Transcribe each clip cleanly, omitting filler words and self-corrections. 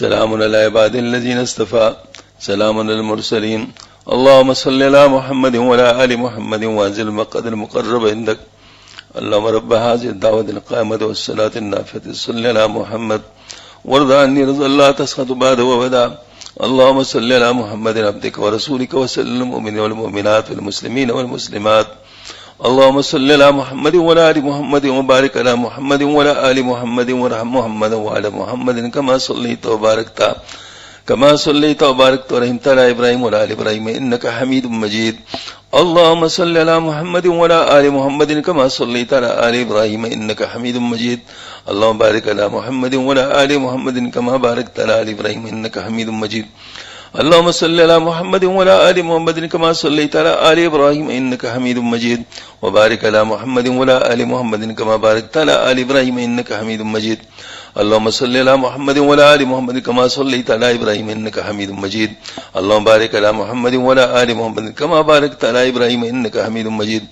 سلام على عباد الذين اصطفى سلام على المرسلين اللهم صل على محمد وعلى آل محمد وانزل المقعد المقرب عندك اللهم رب هذه الدعوة القائمة والصلاة النافذة صل على محمد وارض عني رضا لا تسخط بعد وبدا اللهم صل على محمد عبدك ورسولك وسلم المؤمنين والمؤمنات والمسلمين والمسلمات اللهم صل على محمد وعلى آل محمد وبارك على محمد وعلى آل محمد وارحم محمد وعلى محمد كما صليت وباركت ورحمت على إبراهيم وعلى آل إبراهيم إنك حميد مجيد اللهم صل على محمد وعلى آل محمد كما صليت على آل إبراهيم إنك حميد مجيد اللهم بارك على محمد وعلى آل محمد كما باركت على آل إبراهيم إنك حميد مجيد اللهم صل على محمد وعلى آل محمد كما صليت على آل إبراهيم إنك حميد مجيد وبارك على محمد وعلى آل محمد كما باركت على آل إبراهيم إنك حميد مجيد اللهم صل على محمد وعلى آل محمد كما صليت على إبراهيم إنك حميد مجيد اللهم بارك على محمد وعلى آل محمد كما باركت على إبراهيم إنك حميد مجيد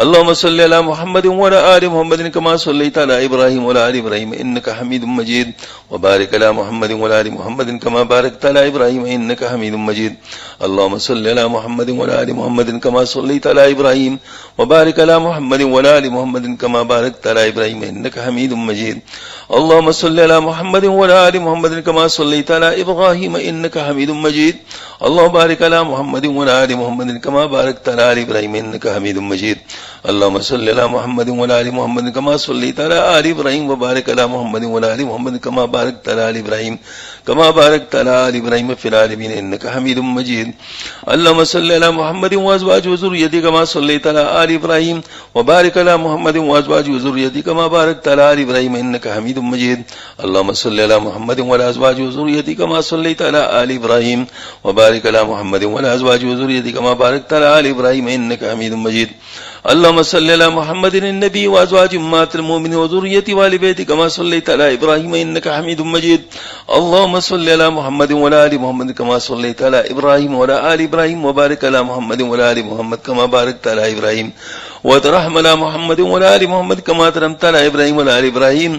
اللهم صل على محمد وعلى آل محمد كما صليت على إبراهيم وعلى آل إبراهيم إنك حميد مجيد وبارك على محمد وعلى آل محمد كما باركت على إبراهيم إنك حميد مجيد اللهم صل على محمد وعلى آل محمد كما صليت على إبراهيم وبارك على محمد وعلى آل محمد كما باركت على إبراهيم إنك حميد مجيد اللهم صل على محمد وعلى آل محمد كما صليت على إبراهيم إنك حميد مجيد اللهم بارك على محمد وعلى آل محمد كما باركت على آل إبراهيم إنك حميد مجيد اللهم صل على محمد وعلى آل محمد كما صليت على آل إبراهيم وبارك على محمد وعلى آل محمد كما باركت على آل إبراهيم في العالمين إنك حميد مجيد اللهم صل على محمد وأزواجه وذريته كما صليت على آل إبراهيم وبارك على محمد وأزواجه وذريته كما باركت على آل إبراهيم إنك حميد مجيد اللهم صل على محمد وعلى أزواجه وذريته كما صليت على آل إبراهيم وبارك على محمد وعلى أزواجه وذريته كما باركت على آل إبراهيم إنك حميد مجيد اللهم صل على محمد النبي وأزواج أمهات المؤمنين وذريته وآل بيته كما صليت على إبراهيم إنك حميد مجيد اللهم صل على محمد وعلى آل محمد كما صليت على إبراهيم وعلى آل إبراهيم وبارك على محمد وعلى آل محمد كما باركت على إبراهيم وترحم على محمد وعلى آل محمد كما ترحمت على إبراهيم وعلى آل إبراهيم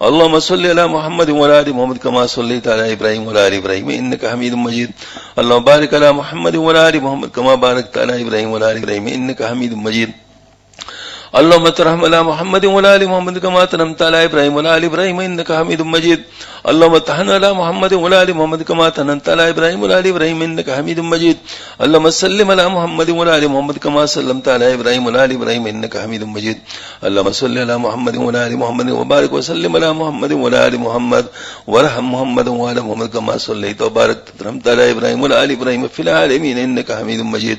اللهم صل على محمد وعلى آل محمد كما صليت على إبراهيم وعلى آل إبراهيم إنك حميد مجيد اللهم بارك على محمد وعلى آل محمد كما باركت على إبراهيم وعلى آل إبراهيم إنك حميد مجيد اللهم ترحم على محمد وعلى آل محمد كما ترحمت على إبراهيم وعلى آل إبراهيم إنك حميد مجيد اللهم تحن على محمد وعلى آل محمد كما تحننت على إبراهيم وعلى آل إبراهيم إنك حميد مجيد اللهم سلم على محمد وعلى آل محمد كما سلمت على إبراهيم وعلى آل إبراهيم إنك حميد مجيد اللهم صل على محمد وعلى آل محمد وبارك وسلم على محمد وعلى آل محمد وارحم محمد وعلى محمد كما صليت وباركت وسلمت على إبراهيم وعلى آل إبراهيم في العالمين إنك حميد مجيد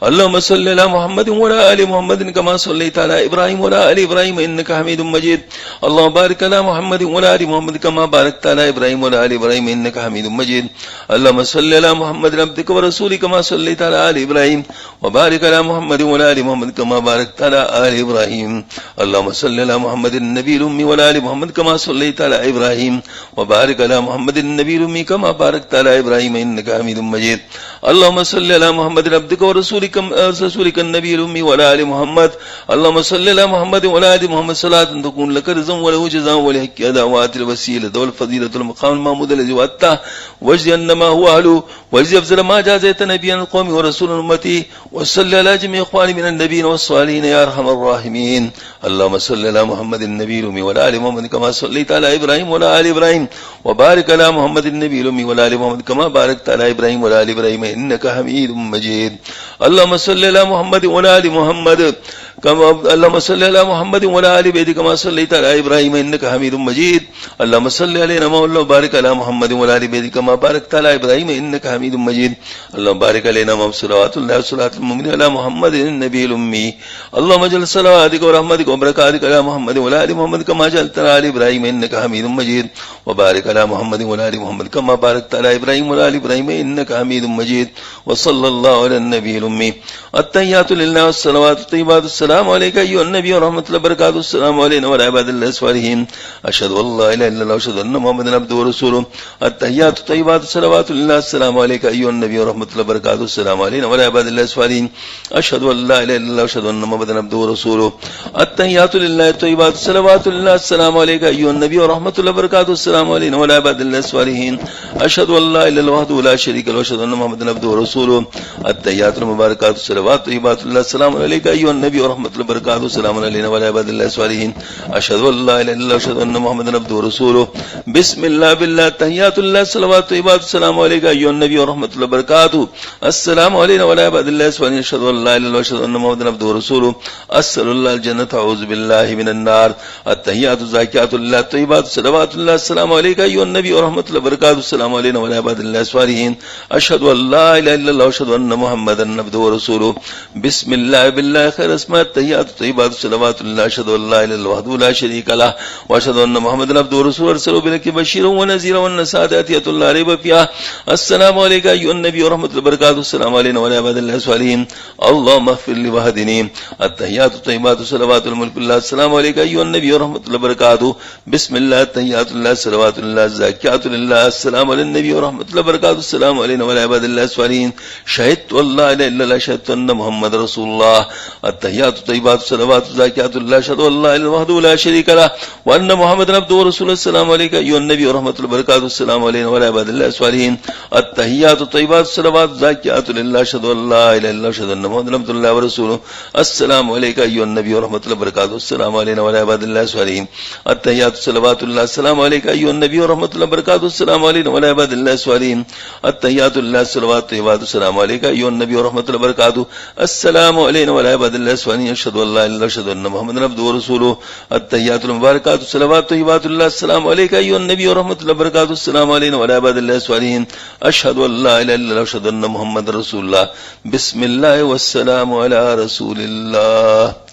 اللهم صل على محمد وعلى آل محمد كما صليت على إبراهيم وعلى آل إبراهيم إنك حميد مجيد اللهم بارك على محمد وعلى آل محمد كما باركت على إبراهيم وعلى آل إبراهيم إنك حميد مجيد اللهم صل على محمد عبدك ورسولك كما صليت على آل إبراهيم وبارك على محمد وعلى آل محمد كما باركت على آل إبراهيم اللهم صل على محمد النبي الأمي وعلى آل محمد كما صليت على إبراهيم وبارك على محمد النبي الأمي كما باركت على إبراهيم إنك حميد مجيد اللهم صل على محمد عبدك ورسولك النبي الأمي وعلى آل محمد اللهم صل على محمد وعلى آل محمد صلاة تكون لك رزقا وله جزاء ولحق دعوات الوسيلة والفضيلة المقام المحمود الذي وعدته واجزي أنما هو أهله واجزي أفضل ما جازيت نبيا القوم ورسول أمتي وصل على جميع إخواني من النبيين والصالحين يا أرحم الراحمين اللهم صل على محمد النبي الأمي وعلى آل محمد كما صليت على إبراهيم وعلى آل إبراهيم وبارك على محمد النبي الأمي وعلى آل محمد كما باركت على إبراهيم وعلى آل إبراهيم إنك حميد مجيد اللهم صل على محمد وعلى آل محمد اللهم صل على محمد وعلى آل بيته كما صليت على إبراهيم إنك حميد مجيد اللهم صل علينا مولانا وبارك على محمد وعلى آل بيته كما باركت على إبراهيم إنك حميد مجيد اللهم بارك علينا صلوات الله وصلاة المؤمنين على محمد النبي الأمي اللهم اجعل صلواتك ورحمتك وبركاتك على محمد وعلى آل محمد كما جعلت على آل إبراهيم إنك حميد مجيد وبارك على محمد وعلى آل محمد كما باركت على إبراهيم وعلى آل إبراهيم إنك حميد مجيد وصلى الله على النبي الأمي التحيات لله والصلوات الطيبات السلام عليك أيها النبي ورحمة الله وبركاته السلام علينا وعلى عباد الله الصالحين أشهد أن لا إله إلا الله وأشهد أن محمدا عبده ورسوله التحيات الطيبات الصلوات لله السلام عليك أيها النبي ورحمة الله وبركاته السلام علينا وعلى عباد الله الصالحين أشهد أن لا إله إلا الله وأشهد أن محمدا عبده ورسوله التحيات لله الطيبات الصلوات لله السلام عليك أيها النبي ورحمة الله وبركاته السلام علينا وعلى عباد الله الصالحين أشهد أن لا إله إلا الله وحده لا شريك له وأشهد أن محمدا عبده ورسوله التحيات المباركات الصلوات الطيبات لله السلام عليك أيها النبي ورحمة الله وبركاته السلام علينا وعلى عباد الله الصالحين أشهد أن لا إله إلا الله وأشهد أن محمدا عبده ورسوله بسم الله بالله التحيات لله الصلوات الطيبات السلام عليك أيها النبي ورحمة الله وبركاته السلام علينا وعلى عباد الله الصالحين أشهد أن لا إله إلا الله وأشهد أن محمدا عبده ورسوله أسأل الله الجنة أعوذ بالله من النار التحيات الزاكيات لله الطيبات الصلوات لله السلام عليك أيها النبي ورحمة الله وبركاته السلام علينا وعلى عباد الله الصالحين أشهد أن لا إله إلا الله وأشهد أن محمدا عبده ورسوله بسم الله بالله خير اسماء التحيات الطيبات الصلوات لله أشهد أن لا إله إلا الله وحده لا شريك له وأشهد أن محمدا عبده ورسوله أرسله بالحق بشيرا ونذيرا والنصيحة آتية لا ريب فيها السلام عليك أيها النبي ورحمة الله وبركاته السلام علينا وعلى عباد الله الصالحين اللهم اغفر لي واهدني التحيات الطيبات الصلوات الملك لله السلام عليك أيها النبي ورحمة الله وبركاته بسم الله التحيات لله الصلوات لله الزاكيات لله السلام على النبي ورحمة الله وبركاته السلام علينا وعلى عباد الله الصالحين شهدت أن لا إله إلا الله شهدت أن محمد رسول الله التحيات الطيبات الصلوات الزاكيات لله أشهد أن لا إله إلا الله وحده لا شريك له وأن محمدا عبده ورسوله السلام عليك أيها النبي ورحمة الله وبركاته السلام علينا وعلى عباد الله الصالحين التحيات الطيبات الصلوات الزاكيات لله أشهد أن لا إله إلا الله أشهد أن محمدا عبد الله ورسوله السلام عليك أيها النبي ورحمة الله وبركاته السلام علينا وعلى عباد الله الصالحين التحيات الصلوات لله السلام عليك أيها النبي ورحمة الله وبركاته السلام علينا وعلى عباد الله الصالحين التحيات لله الصلوات الطيبات السلام عليك أيها النبي ورحمة الله وبركاته السلام علينا وعلى عباد الله الصالحين أشهد أن لا إله إلا الله أشهد أن محمدا عبده ورسوله التحيات المباركات الصلوات الطيبات لله السلام عليك أيها النبي ورحمة الله وبركاته السلام علينا وعلى عباد الله الصالحين أشهد أن لا إله إلا الله أشهد أن محمدا رسول الله بسم الله والسلام على رسول الله.